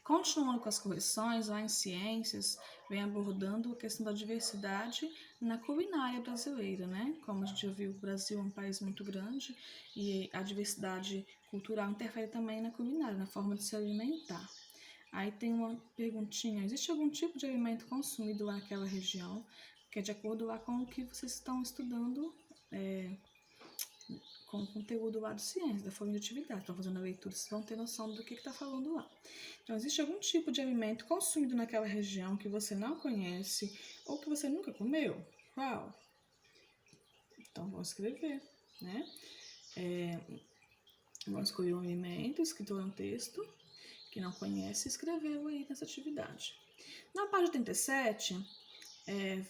Continuando com as correções, lá em ciências, vem abordando a questão da diversidade na culinária brasileira, né? Como a gente já viu, o Brasil é um país muito grande e a diversidade cultural interfere também na culinária, na forma de se alimentar. Aí tem uma perguntinha: existe algum tipo de alimento consumido lá naquela região? Que é de acordo lá com o que vocês estão estudando, com o conteúdo lá de ciência, da forma de atividade. Estão fazendo a leitura, vocês vão ter noção do que está falando lá. Então, existe algum tipo de alimento consumido naquela região que você não conhece ou que você nunca comeu? Qual? Então, vamos escrever, né? Vamos escolher um alimento, escrito lá no texto, que não conhece, e escreveu aí nessa atividade. Na página 37,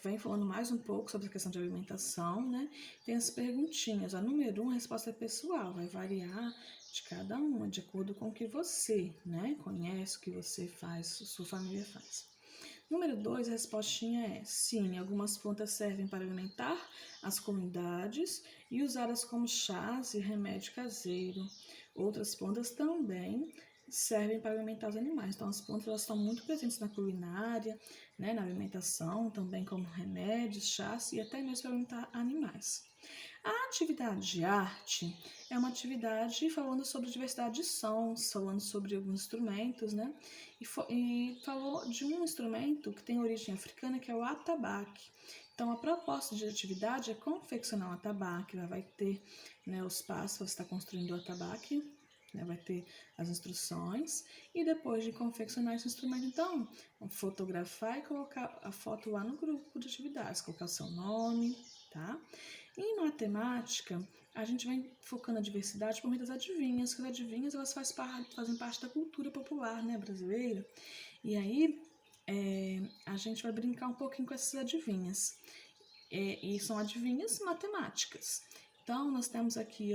vem falando mais um pouco sobre a questão de alimentação, né? Tem as perguntinhas. A número 1, a resposta é pessoal, vai variar de cada uma, de acordo com o que você, né, conhece, o que você faz, sua família faz. Número 2, a respostinha é sim, algumas plantas servem para alimentar as comunidades e usadas como chás e remédio caseiro. Outras plantas também servem para alimentar os animais. Então, as plantas elas estão muito presentes na culinária, né, na alimentação, também como remédios, chás e até mesmo para alimentar animais. A atividade de arte é uma atividade falando sobre diversidade de sons, falando sobre alguns instrumentos, né? E falou de um instrumento que tem origem africana, que é o atabaque. Então, a proposta de atividade é confeccionar um atabaque. Ela vai ter, né, os passos para estar construindo o atabaque, né, vai ter as instruções. E depois de confeccionar esse instrumento, então, fotografar e colocar a foto lá no grupo de atividades, colocar o seu nome, tá? Em matemática, a gente vem focando a diversidade por meio das adivinhas, que as adivinhas elas fazem parte da cultura popular, né, brasileira. E aí a gente vai brincar um pouquinho com essas adivinhas. E são adivinhas matemáticas. Então, nós temos aqui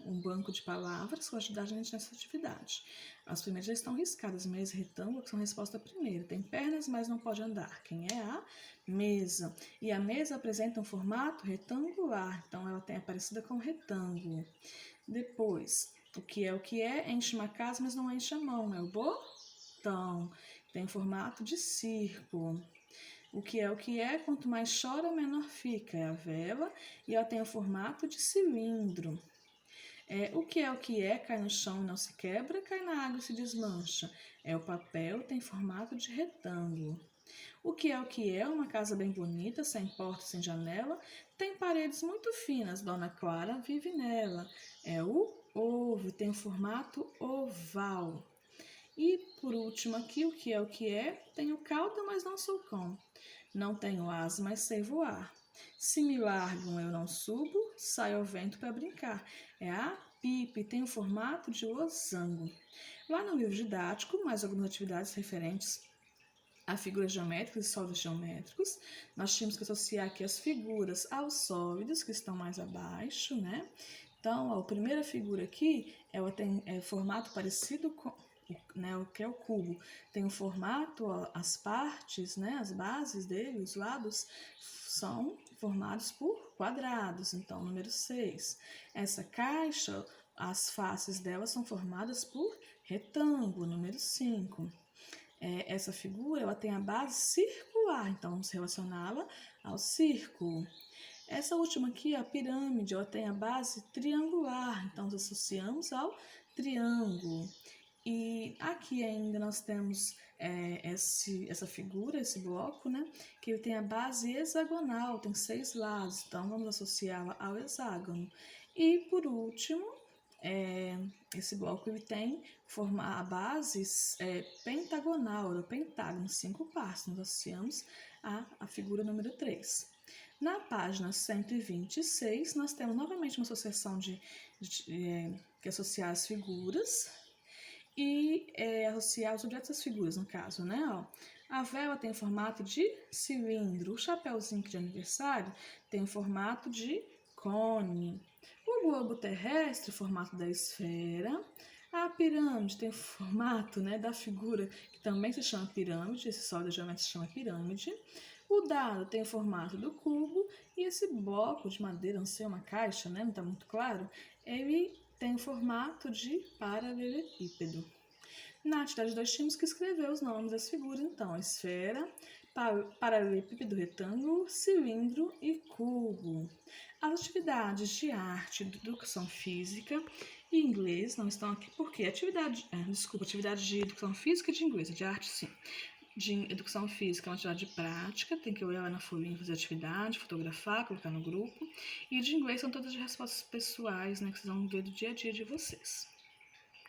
um banco de palavras que vai ajudar a gente nessa atividade. As primeiras já estão riscadas, mesa e retângulo, que são a resposta primeira. Tem pernas, mas não pode andar. Quem é a mesa? E a mesa apresenta um formato retangular, então ela tem parecida com um retângulo. Depois, o que é, enche uma casa, mas não enche a mão, é o botão. Tem formato de círculo. O que é, quanto mais chora, menor fica, é a vela, e ela tem o formato de cilindro. O que é, cai no chão e não se quebra, cai na água e se desmancha. É o papel, tem formato de retângulo. O que é, uma casa bem bonita, sem porta, sem janela, tem paredes muito finas, Dona Clara vive nela. É o ovo, tem o formato oval. E por último aqui, o que é, tenho cauda, mas não sou cão. Não tenho asas, mas sei voar. Se me largam, eu não subo, saio ao vento para brincar. É a pipe, tem o formato de losango. Lá no livro didático, mais algumas atividades referentes a figuras geométricas e sólidos geométricos. Nós tínhamos que associar aqui as figuras aos sólidos, que estão mais abaixo, né? Então, a primeira figura aqui, ela tem formato parecido com, né, o que é o cubo. Tem um formato, as partes, né, as bases dele, os lados, são formados por quadrados. Então, número 6. Essa caixa, as faces dela são formadas por retângulo, número 5. Essa figura ela tem a base circular, então vamos relacioná-la ao círculo. Essa última aqui, a pirâmide, ela tem a base triangular, então nós associamos ao triângulo. E aqui ainda nós temos essa figura, esse bloco, né, que ele tem a base hexagonal, tem 6 lados, então vamos associá-la ao hexágono. E por último, esse bloco ele tem a base pentagonal, o pentágono, 5 partes. Nós associamos a figura número 3. Na página 126, nós temos novamente uma associação que associar as figuras e associar os objetos às figuras, no caso, né? Ó. A vela tem o formato de cilindro, o chapéuzinho de aniversário tem o formato de cone. O globo terrestre, o formato da esfera. A pirâmide tem o formato, né, da figura, que também se chama pirâmide, esse sólido geométrico se chama pirâmide. O dado tem o formato do cubo e esse bloco de madeira, não sei, uma caixa, né, não está muito claro, ele tem o formato de paralelepípedo. Na atividade 2, tínhamos que escrever os nomes das figuras, então, esfera, paralelepípedo, retângulo, cilindro e cubo. As atividades de arte, de educação física e inglês não estão aqui porque atividade de educação física e de inglês, de arte sim. De educação física é uma atividade prática, tem que olhar lá na folhinha, fazer atividade, fotografar, colocar no grupo. E de inglês são todas de respostas pessoais, né, que vocês vão ver do dia a dia de vocês.